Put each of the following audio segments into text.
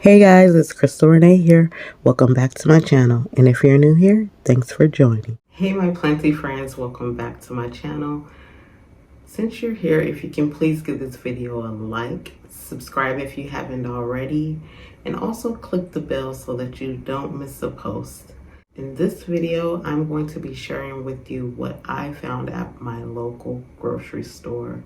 Hey guys, it's CrystalRenèe here. Welcome back to my channel. And if you're new here, thanks for joining. Hey my planty friends, welcome back to my channel. Since you're here, if you can please give this video a like, subscribe if you haven't already, and also click the bell so that you don't miss a post. In this video, I'm going to be sharing with you what I found at my local grocery store.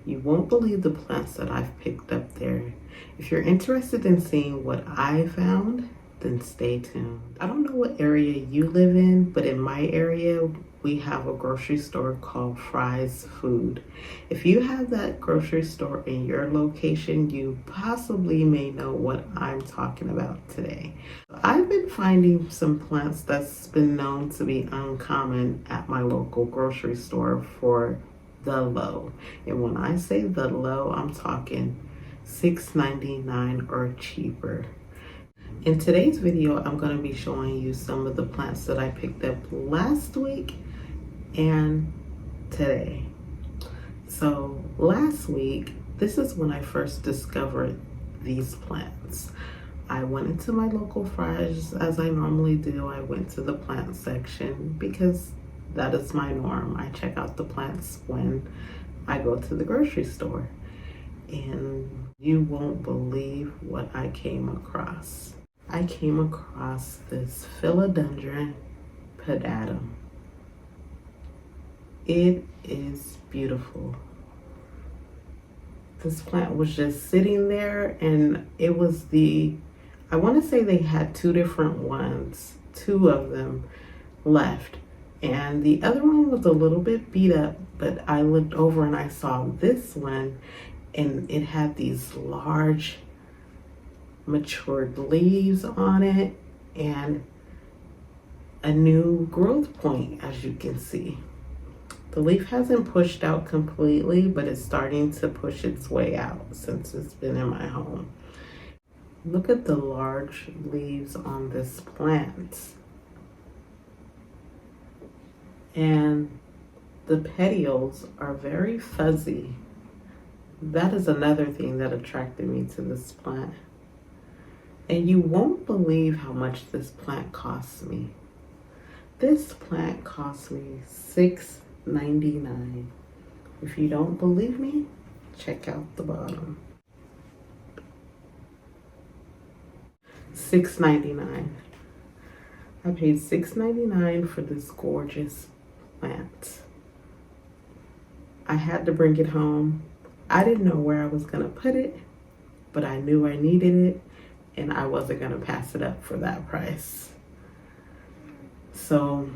You won't believe the plants that I've picked up there. If you're interested in seeing what I found, then stay tuned. I don't know what area you live in, but in my area, we have a grocery store called Fry's Food. If you have that grocery store in your location, you possibly may know what I'm talking about today. I've been finding some plants that's been known to be uncommon at my local grocery store for the low. And when I say the low, I'm talking $6.99 or cheaper. In today's video, I'm going to be showing you some of the plants that I picked up last week and today. So last week, this is when I first discovered these plants. I went into my local Fry's as I normally do. I went to the plant section because that is my norm. I check out the plants when I go to the grocery store. And you won't believe what I came across. I came across this philodendron pedatum. It is beautiful. This plant was just sitting there, and it was I want to say they had two different ones, two of them left. And the other one was a little bit beat up, but I looked over and I saw this one, and it had these large matured leaves on it and a new growth point, as you can see. The leaf hasn't pushed out completely, but it's starting to push its way out since it's been in my home. Look at the large leaves on this plant. And the petioles are very fuzzy. That is another thing that attracted me to this plant. And you won't believe how much this plant cost me. This plant cost me $6.99. If you don't believe me, check out the bottom. $6.99. I paid $6.99 for this gorgeous plant. I had to bring it home. I didn't know where I was gonna put it, but I knew I needed it, and I wasn't gonna pass it up for that price. So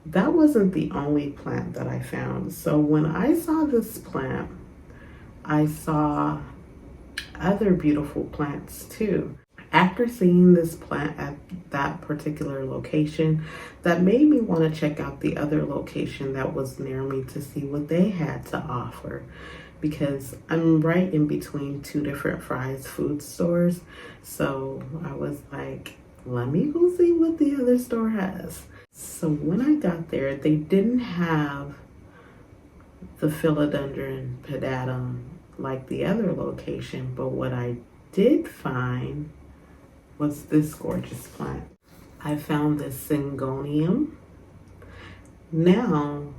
that wasn't the only plant that I found. So when I saw this plant, I saw other beautiful plants too. After seeing this plant at that particular location, that made me want to check out the other location that was near me to see what they had to offer, because I'm right in between two different Fry's food stores. So I was like, let me go see what the other store has. So when I got there, they didn't have the philodendron pedatum like the other location, but what I did find was this gorgeous plant. I found this syngonium. Now,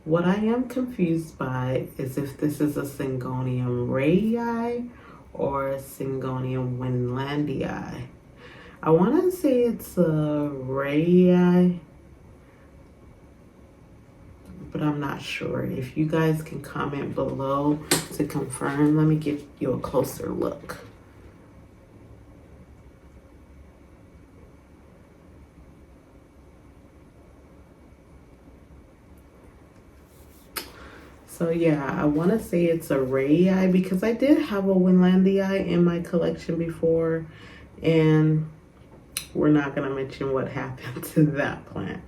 what I am confused by is if this is a Syngonium rayi or a Syngonium winlandii. I want to say it's a rayi, but I'm not sure. If you guys can comment below to confirm, let me give you a closer look. So yeah, I want to say it's a rayi because I did have a winlandii in my collection before, and we're not going to mention what happened to that plant.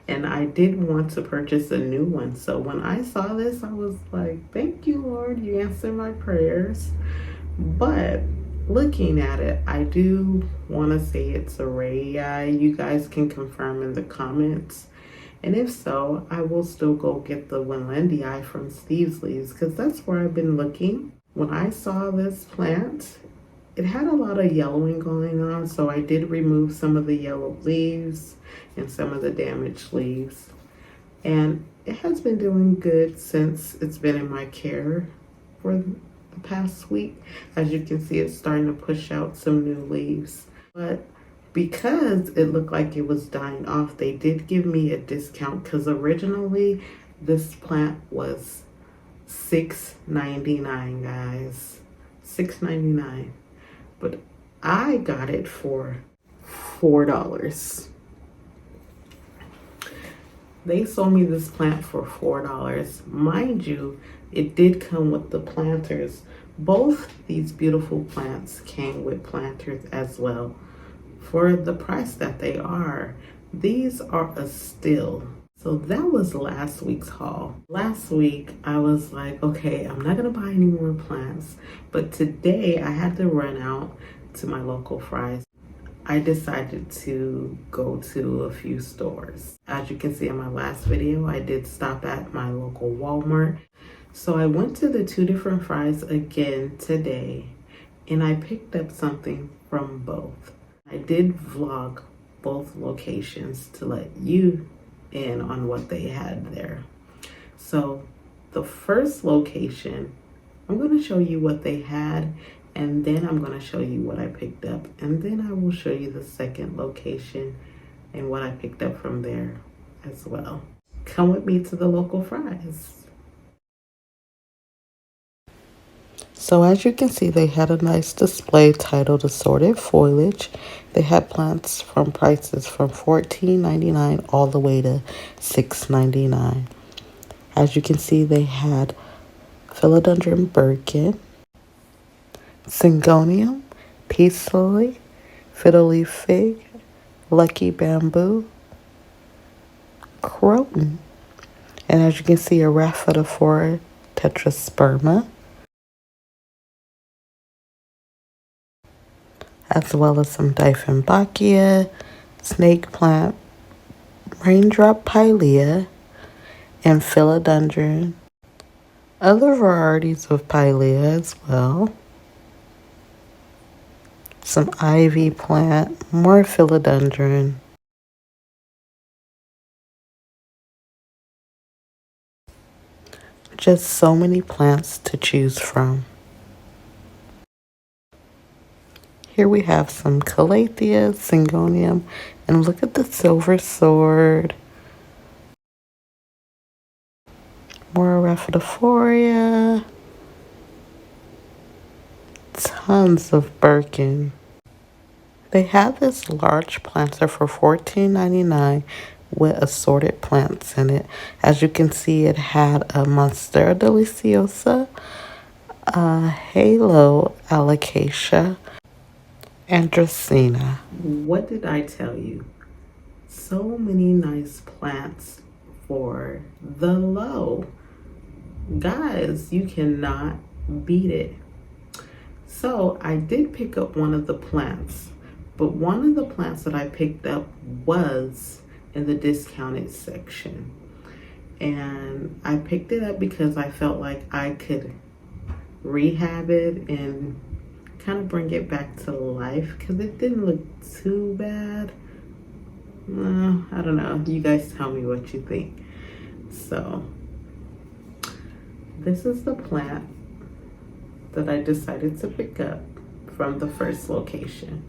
And I did want to purchase a new one. So when I saw this, I was like, thank you, Lord, you answered my prayers. But looking at it, I do want to say it's a rayi. You guys can confirm in the comments. And if so, I will still go get the winlandii from Steve's Leaves because that's where I've been looking. When I saw this plant, it had a lot of yellowing going on, so I did remove some of the yellow leaves and some of the damaged leaves. And it has been doing good since it's been in my care for the past week. As you can see, it's starting to push out some new leaves. But because it looked like it was dying off, they did give me a discount, because originally this plant was $6.99, guys. $6.99. But I got it for $4. They sold me this plant for $4. Mind you, it did come with the planters. Both these beautiful plants came with planters as well. For the price that they are, these are a steal. So that was last week's haul. Last week, I was like, okay, I'm not gonna buy any more plants. But today, I had to run out to my local Fry's. I decided to go to a few stores. As you can see in my last video, I did stop at my local Walmart. So I went to the 2 different Fry's again today, and I picked up something from both. I did vlog both locations to let you in on what they had there. So the first location, I'm going to show you what they had, and then I'm going to show you what I picked up, and then I will show you the second location and what I picked up from there as well. Come with me to the local Fry's. So as you can see, they had a nice display titled Assorted Foliage. They had plants from prices from $14.99 all the way to $6.99. As you can see, they had Philodendron Birkin, Syngonium, Peace Lily, Fiddle Leaf Fig, Lucky Bamboo, Croton, and as you can see, a Rhaphidophora Tetrasperma, as well as some Dieffenbachia, Snake Plant, Raindrop Pilea, and Philodendron. Other varieties of Pilea as well. Some ivy plant, more Philodendron. Just so many plants to choose from. Here we have some Calathea, Syngonium, and look at the silver sword. More Rhaphidophora. Tons of Birkin. They had this large planter for $14.99 with assorted plants in it. As you can see, it had a Monstera Deliciosa, a Halo Alocasia, and Dracaena. What did I tell you? So many nice plants for the low. Guys, you cannot beat it. So I did pick up one of the plants, but one of the plants that I picked up was in the discounted section. And I picked it up because I felt like I could rehab it and kind of bring it back to life, because it didn't look too bad. I don't know. You guys tell me what you think. So this is the plant that I decided to pick up from the first location.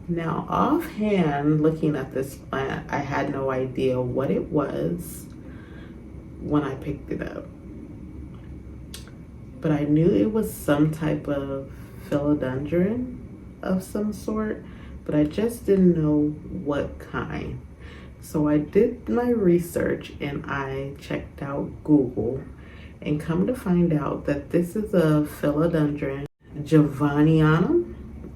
Now, offhand, looking at this plant, I had no idea what it was when I picked it up. But I knew it was some type of philodendron of some sort, but I just didn't know what kind. So I did my research and I checked out Google, and come to find out that this is a Philodendron Javonianum,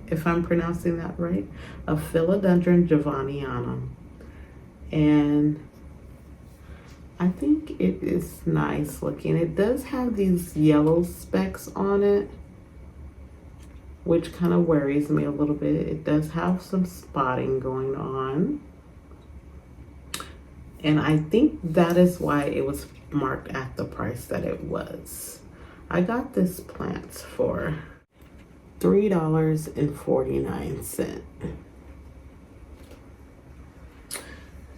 if I'm pronouncing that right, a Philodendron Javonianum. And I think it is nice looking. It does have these yellow specks on it, which kind of worries me a little bit. It does have some spotting going on. And I think that is why it was marked at the price that it was. I got this plant for $3.49.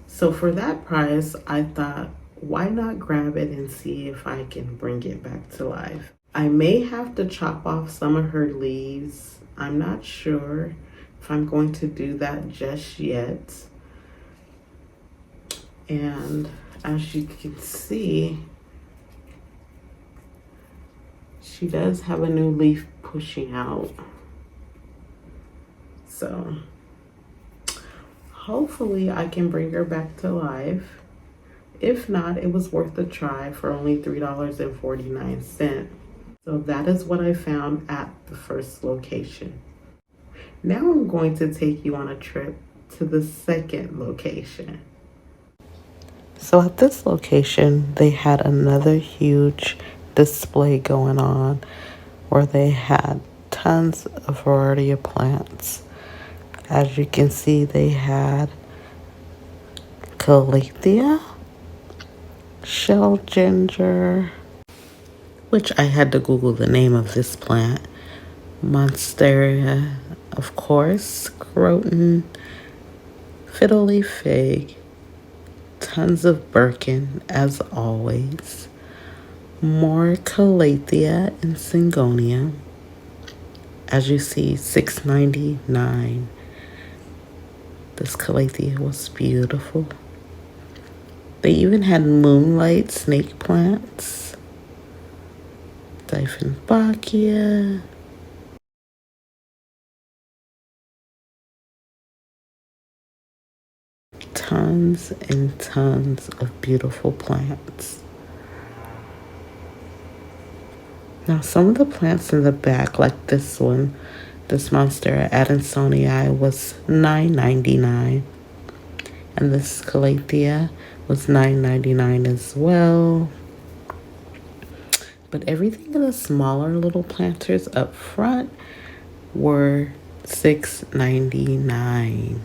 So for that price, I thought, why not grab it and see if I can bring it back to life? I may have to chop off some of her leaves. I'm not sure if I'm going to do that just yet. And as you can see, she does have a new leaf pushing out. So hopefully I can bring her back to life. If not, it was worth a try for only $3.49. So that is what I found at the first location. Now I'm going to take you on a trip to the second location. So at this location, they had another huge display going on where they had tons of variety of plants. As you can see, they had calathea, shell ginger, which I had to Google the name of this plant, monstera, of course, croton, fiddle leaf fig, tons of Birkin, as always, more calathea and syngonium. As you see, $6.99. This calathea was beautiful. They even had moonlight snake plants, Dieffenbachia, tons and tons of beautiful plants. Now, some of the plants in the back, like this one, this Monstera Adansonii, was $9.99. And this calathea was $9.99 as well. But everything in the smaller little planters up front were $6.99.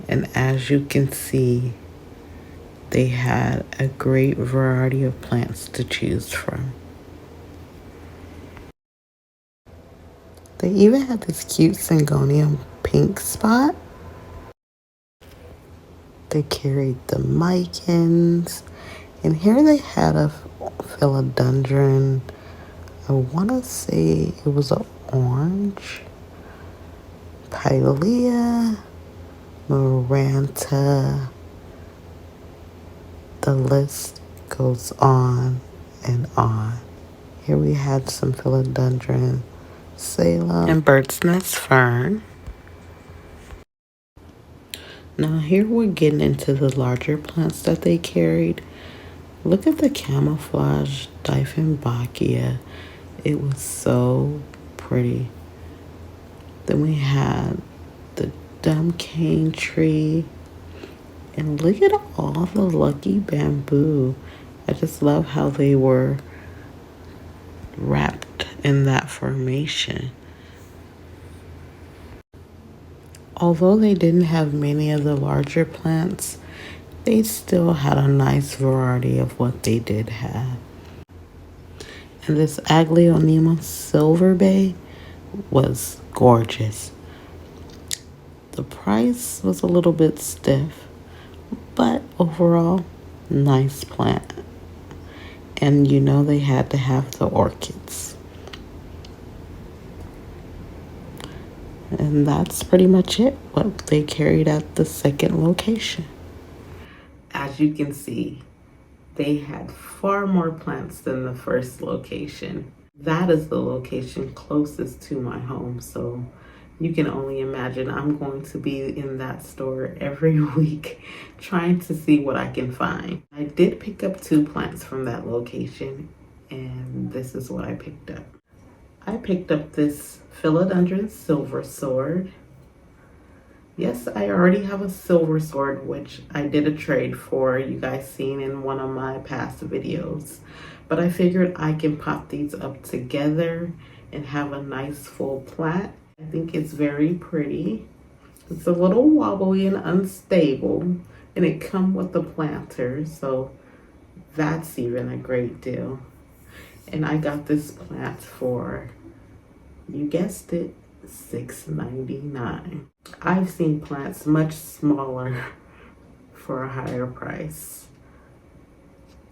And as you can see, they had a great variety of plants to choose from. They even had this cute syngonium pink spot. They carried the micans. And here they had a philodendron. I want to say it was an orange. Pilea, Maranta. The list goes on and on. Here we had some philodendron, Salem, and bird's nest fern. Now here we're getting into the larger plants that they carried. Look at the camouflage Dieffenbachia. It was so pretty. Then we had the dumb cane tree. And look at all the lucky bamboo. I just love how they were wrapped in that formation. Although they didn't have many of the larger plants, they still had a nice variety of what they did have. And this Aglaonema Silver Bay was gorgeous. The price was a little bit stiff, but overall, nice plant. And you know they had to have the orchids. And that's pretty much it, what they carried at the second location. As you can see, they had far more plants than the first location. That is the location closest to my home, so you can only imagine I'm going to be in that store every week trying to see what I can find. I did pick up 2 plants from that location, and this is what I picked up. I picked up this philodendron silver sword. Yes, I already have a silver sword, which I did a trade for, you guys seen in one of my past videos. But I figured I can pop these up together and have a nice full plant. I think it's very pretty. It's a little wobbly and unstable, and it comes with the planter, so that's even a great deal. And I got this plant for, you guessed it, $6.99. I've seen plants much smaller for a higher price.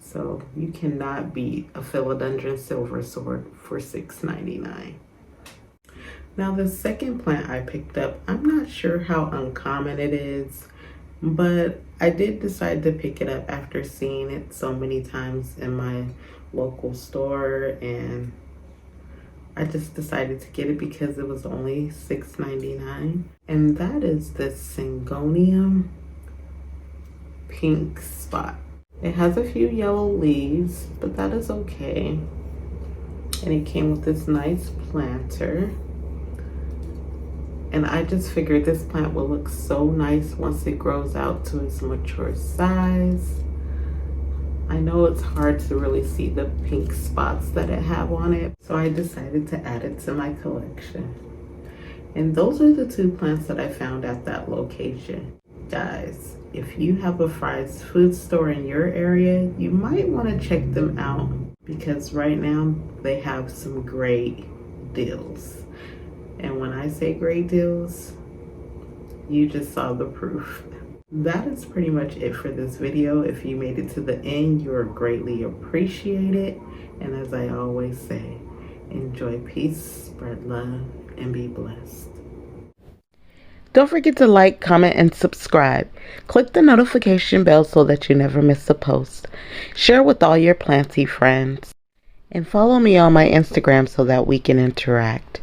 So you cannot beat a philodendron silver sword for $6.99. Now the second plant I picked up, I'm not sure how uncommon it is, but I did decide to pick it up after seeing it so many times in my local store, and I just decided to get it because it was only $6.99. And that is the Syngonium pink spot. It has a few yellow leaves, but that is okay. And it came with this nice planter. And I just figured this plant will look so nice once it grows out to its mature size. I know it's hard to really see the pink spots that it have on it, so I decided to add it to my collection. And those are the two plants that I found at that location. Guys, if you have a fast food store in your area, you might want to check them out because right now they have some great deals. And when I say great deals, you just saw the proof. That is pretty much it for this video. If you made it to the end, you are greatly appreciated. And as I always say, enjoy peace, spread love, and be blessed. Don't forget to like, comment, and subscribe. Click the notification bell so that you never miss a post. Share with all your planty friends. And follow me on my Instagram so that we can interact.